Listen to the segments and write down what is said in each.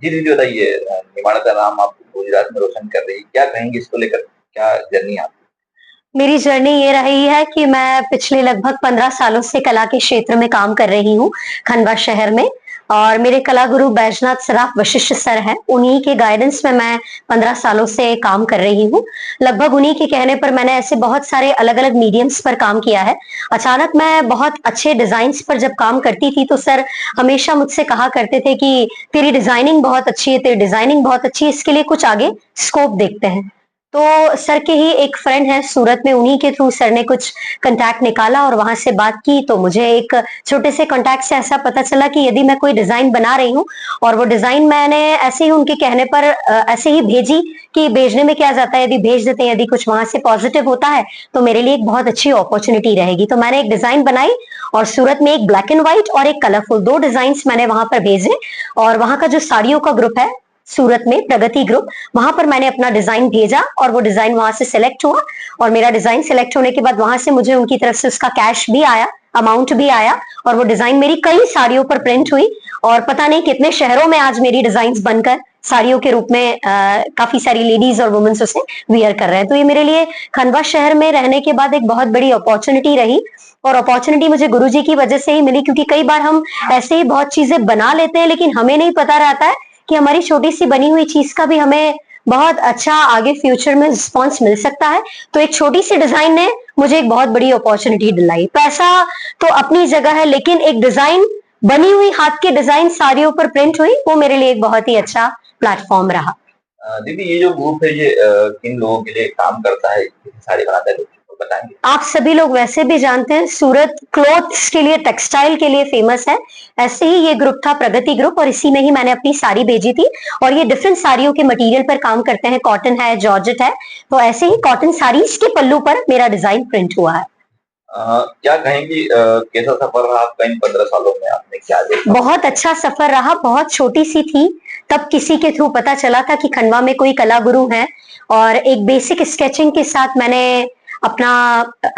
जी दीदी बताइए, निमाड़ा का नाम आप गुजरात में रोशन कर रही है, क्या कहेंगी इसको लेकर? क्या जर्नी है आपकी? मेरी जर्नी ये रही है कि मैं पिछले लगभग 15 सालों से कला के क्षेत्र में काम कर रही हूँ, खंडवा शहर में। और मेरे कला गुरु बैजनाथ सराफ वशिष्ठ सर हैं, उन्हीं के गाइडेंस में मैं 15 सालों से काम कर रही हूँ। लगभग उन्हीं के कहने पर मैंने ऐसे बहुत सारे अलग-अलग मीडियम्स पर काम किया है। अचानक मैं बहुत अच्छे डिज़ाइन्स पर जब काम करती थी, तो सर हमेशा मुझसे कहा करते थे कि, "तेरी डिज़ाइनिंग बहुत अच्छी है, तेरी डिज़ाइनिंग बहुत अच्छी है, इसके लिए कुछ आगे स्कोप देखते हैं।" तो सर के ही एक फ्रेंड हैं सूरत में, उन्हीं के थ्रू सर ने कुछ कॉन्टैक्ट निकाला और वहाँ से बात की, तो मुझे एक छोटे से कॉन्टैक्ट से ऐसा पता चला कि यदि मैं कोई डिज़ाइन बना रही हूँ और वो डिज़ाइन मैंने ऐसे ही उनके कहने पर ऐसे ही भेजी कि भेजने में क्या जाता है, यदि भेज देते हैं, यदि कुछ वहाँ से पॉज़िटिव होता है, तो मेरे लिए एक बहुत अच्छी अपॉर्च्युनिटी रहेगी। तो मैंने एक डिज़ाइन बनाई और सूरत में एक ब्लैक एंड व्हाइट और एक कलरफुल 2 डिज़ाइन्स मैंने वहाँ पर भेजे और वहाँ का जो साड़ियों का ग्रुप है, सूरत में प्रगति ग्रुप, वहां पर मैंने अपना डिजाइन भेजा और वो डिजाइन वहां से सिलेक्ट हुआ और मेरा डिजाइन सिलेक्ट होने के बाद वहां से मुझे उनकी तरफ से उसका कैश भी आया, अमाउंट भी आया और वो डिजाइन मेरी कई साड़ियों पर प्रिंट हुई और पता नहीं कितने शहरों में आज मेरी डिजाइन बनकर साड़ियों के रूप में काफी सारी लेडीज और वुमेन्स उसे वियर कर रहे हैं। तो ये मेरे लिए खंडवा शहर में रहने के बाद एक बहुत बड़ी अपॉर्चुनिटी रही और अपॉर्चुनिटी मुझे गुरुजी की वजह से ही मिली, क्योंकि कई बार हम ऐसे ही बहुत चीजें बना लेते हैं लेकिन हमें नहीं पता रहता है कि हमारी छोटी-सी बनी हुई चीज़ का भी हमें बहुत अच्छा आगे फ्यूचर में रिस्पॉन्स मिल सकता है। तो एक छोटी-सी डिज़ाइन ने मुझे एक बहुत बड़ी अपॉर्च्युनिटी दिलाई। पैसा तो अपनी जगह है, लेकिन एक डिज़ाइन बनी हुई हाथ की डिज़ाइन साड़ियों पर प्रिंट हुई, वो मेरे लिए एक बहुत ही अच्छा प्लेटफ़ॉर्म रहा। दीदी ये जो ग्रुप है ये किन लोगों के लिए काम करता है? कितनी साड़ी बनाता है, तो बताएँगे? आप सभी लोग वैसे भी जानते हैं सूरत क्लॉथ्स के लिए, टेक्सटाइल के लिए फेमस है। ऐसे ही ये ग्रुप था प्रगति ग्रुप और इसी में ही मैंने अपनी साड़ी भेजी थी और ये डिफरेंट साड़ियों के मटेरियल पर काम करते हैं, कॉटन है, जॉर्जेट है। तो ऐसे ही कॉटन साड़ीज के पल्लू पर मेरा डिजाइन प्रिंट हुआ है। क्या कहेंगी, कैसा सफर रहा आपका इन 15 सालों में? आपने क्या देखा? बहुत अच्छा सफर रहा, बहुत छोटी-सी थी, तब किसी के थ्रू पता चला था कि खंडवा में कोई कला गुरु हैं और एक बेसिक स्केचिंग के साथ मैंने अपना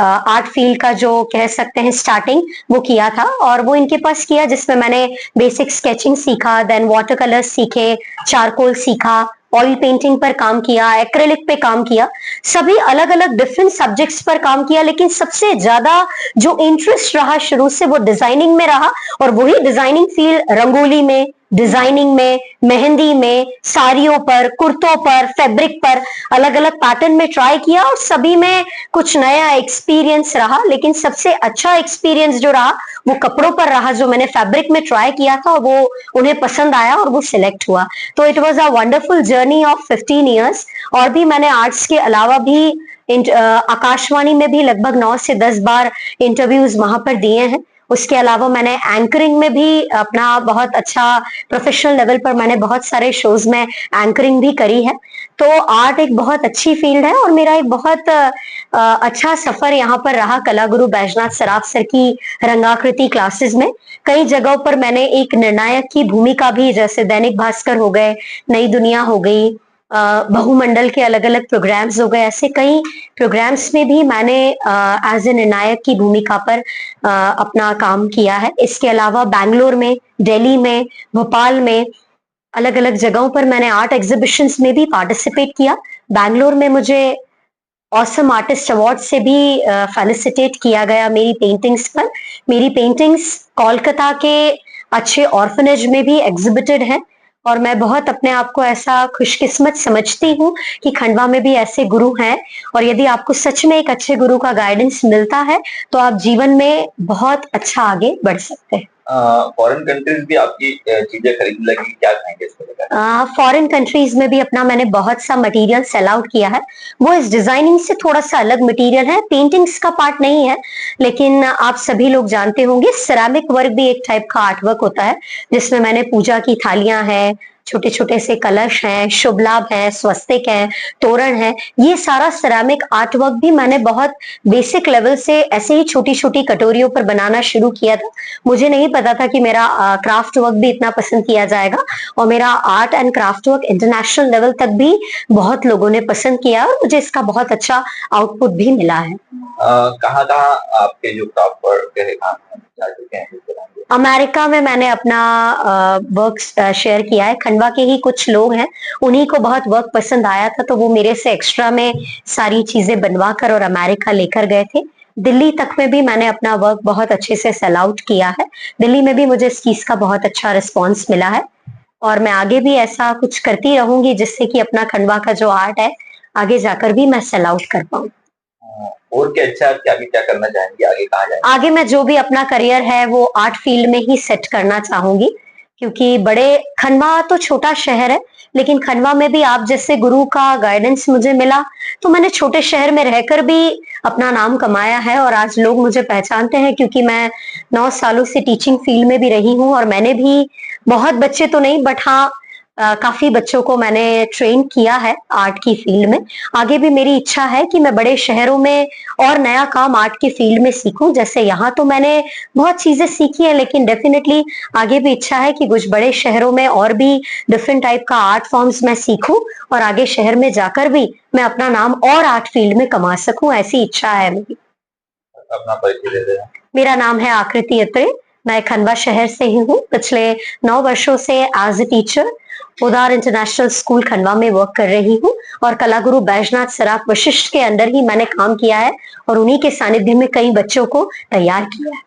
आर्ट फील्ड का जो कह सकते हैं स्टार्टिंग वो किया था और वो इनके पास किया जिसमें मैंने बेसिक स्केचिंग सीखा, देन वाटर कलर सीखे, चारकोल सीखा, ऑयल पेंटिंग पर काम किया, एक्रेलिक पे काम किया, सभी अलग-अलग डिफरेंट सब्जेक्ट्स पर काम किया, लेकिन सबसे ज्यादा जो इंटरेस्ट रहा शुरू से वो डिजाइनिंग में रहा और वही डिजाइनिंग फील्ड रंगोली में, डिजाइनिंग में, मेहंदी में, साड़ियों पर, कुर्तों पर, फैब्रिक पर अलग-अलग पैटर्न में ट्राई किया और सभी में कुछ नया एक्सपीरियंस रहा, लेकिन सबसे अच्छा एक्सपीरियंस जो रहा वो कपड़ों पर रहा। जो मैंने फैब्रिक में ट्राई किया था वो उन्हें पसंद आया और वो सिलेक्ट हुआ। तो it was a wonderful journey of 15 years. और भी मैंने आर्ट्स के अलावा भी आकाशवाणी में भी लगभग 9 से 10 बार इंटरव्यूज वहां पर दिए हैं। उसके अलावा मैंने एंकरिंग में भी अपना बहुत अच्छा प्रोफेशनल लेवल पर मैंने बहुत सारे शोज में एंकरिंग भी करी है। तो आर्ट एक बहुत अच्छी फील्ड है और मेरा एक बहुत अच्छा सफर यहाँ पर रहा कला गुरु बैजनाथ सराफ सर की रंगाकृति क्लासेस में। कई जगहों पर मैंने एक निर्णायक की भूमिका भी, जैसे दैनिक भास्कर हो गए, नई दुनिया हो गई, बहुमंडल के अलग-अलग प्रोग्राम्स हो गए, ऐसे कई प्रोग्राम्स में भी मैंने एज ए निर्णायक की भूमिका पर अपना काम किया है। इसके अलावा बैंगलोर में, दिल्ली में, भोपाल में अलग-अलग जगहों पर मैंने आर्ट एग्जीबिशंस में भी पार्टिसिपेट किया। बैंगलोर में मुझे ऑसम आर्टिस्ट अवार्ड से भी फेलिसिटेट किया गया मेरी पेंटिंग्स पर। मेरी पेंटिंग्स कोलकाता के अच्छे ऑर्फनेज में भी एग्जिबिटेड है और मैं बहुत अपने आप को ऐसा खुशकिस्मत समझती हूँ कि खंडवा में भी ऐसे गुरु हैं और यदि आपको सच में एक अच्छे गुरु का गाइडेंस मिलता है तो आप जीवन में बहुत अच्छा आगे बढ़ सकते हैं। फॉरेन कंट्रीज भी आपकी चीजें खरीदने लगी, क्या कहेंगे इसको लेकर? फॉरेन कंट्रीज में भी अपना मैंने बहुत सा मटेरियल सेल आउट किया है। वो इस डिजाइनिंग से थोड़ा सा अलग मटेरियल है, पेंटिंग्स का पार्ट नहीं है, लेकिन आप सभी लोग जानते होंगे सिरेमिक वर्क भी एक टाइप का आर्ट वर्क होता है, जिसमें मैंने पूजा की थालियां हैं, छोटे-छोटे से कलश हैं, शुभ लाभ है, स्वस्तिक है, तोरण है, ये सारा सिरेमिक आर्ट वर्क भी मैंने बहुत बेसिक लेवल से ऐसे ही छोटी-छोटी कटोरियों पर बनाना शुरू किया था। मुझे नहीं पता था कि मेरा क्राफ्ट वर्क भी इतना पसंद किया जाएगा और मेरा art and craft work international level तक भी बहुत लोगों ने पसंद किया और मुझे इसका बहुत अच्छा आउटपुट भी मिला है। कहाँ-कहाँ आपके जो टॉपर के काम हैं, जा चुके हैं जिसके नाम पे? अमेरिका में मैंने अपना वर्क शेयर किया है। खंडवा के ही कुछ लोग हैं, उन्हीं को बहुत वर्क पसंद आया था, तो वो मेरे से एक्स्ट्रा में सारी चीज़ें बनवा कर और अमेरिका लेकर गए थे। दिल्ली तक में भी मैंने अपना वर्क बहुत अच्छे से सेल आउट किया है। दिल्ली में भी मुझे इस चीज़ का बहुत अच्छा रिस्पॉन्स मिला है और मैं आगे भी ऐसा कुछ करती रहूँगी जिससे कि अपना खंडवा का जो आर्ट है, आगे जाकर भी मैं सेल आउट कर पाऊँ। और क्या अच्छा क्या अभी क्या करना चाहेंगी? आगे कहाँ जाएँगी? आगे मैं जो भी अपना करियर है वो आर्ट फील्ड में ही सेट करना चाहूंगी क्योंकि बड़े खंडवा तो छोटा शहर है लेकिन खंडवा में भी आप जैसे गुरु का गाइडेंस मुझे मिला तो मैंने छोटे शहर में रहकर भी अपना नाम कमाया है और आज लोग मुझे पहचानते हैं क्योंकि मैं 9 सालों से टीचिंग फील्ड में भी रही हूँ और मैंने भी बहुत बच्चे तो नहीं बट हाँ काफी बच्चों को मैंने ट्रेन किया है आर्ट की फील्ड में। आगे भी मेरी इच्छा है कि मैं बड़े शहरों में और नया काम आर्ट की फील्ड में सीखूं। जैसे यहाँ तो मैंने बहुत चीजें सीखी है लेकिन डेफिनेटली आगे भी इच्छा है कि कुछ बड़े शहरों में और भी डिफरेंट टाइप का आर्ट फॉर्म्स मैं सीखूं और आगे शहर में जाकर भी मैं अपना नाम और आर्ट फील्ड में कमा सकूं, ऐसी इच्छा है मेरी। अपना परिचय दे दें। मेरा नाम है आकृति अत्रे। मैं खंडवा शहर से ही हूँ। पिछले 9 वर्षों से एज ए टीचर उदार इंटरनेशनल स्कूल खंडवा में वर्क कर रही हूँ और कलागुरु बैजनाथ सराफ वशिष्ठ के अंडर ही मैंने काम किया है और उन्हीं के सानिध्य में कई बच्चों को तैयार किया है।